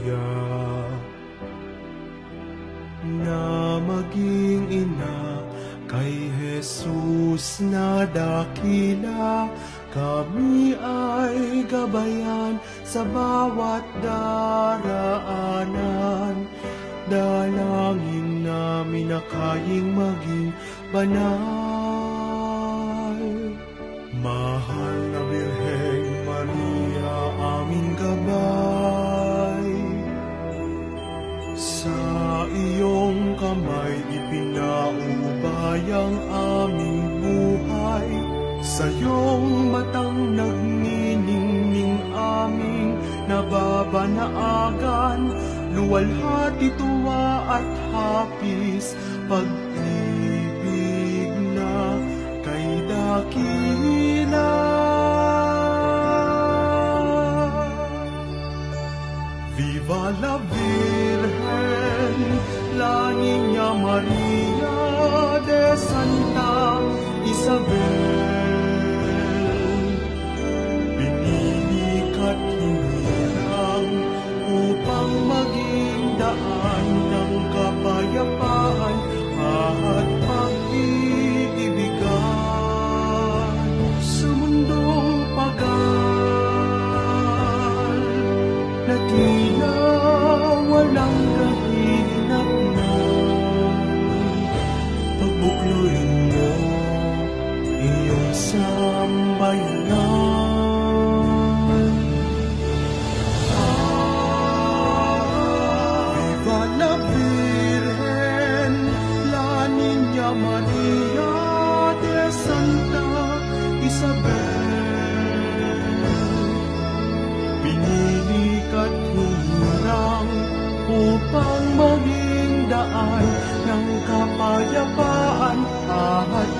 Maria, na maging ina kay Jesus na dakila. Kami ay gabayan sa bawat daraanan. Dalangin namin na kayang maging banal. Mahal na Birheng Maria, aming gabay. Sa iyong kamay ipinaubay ang aming buhay. Sa iyong matang nagniningning aming nababanaagan. Luwalhati, tuwa at hapis, pag-ibig na kay dakila. Viva la Virgen, la Niña María de Santa Isabel. Pinili ka't hinirang upang maging daan ng kapayapaan at pag-iibigan sa mundong pagal na tila walang kahinatnan. Pagbukloyin mo iyong sambayanan. Viva la Virgen, la Niña María de Santa Isabel. Pinili ka't hinirang upang maging daan ng kapayapaan at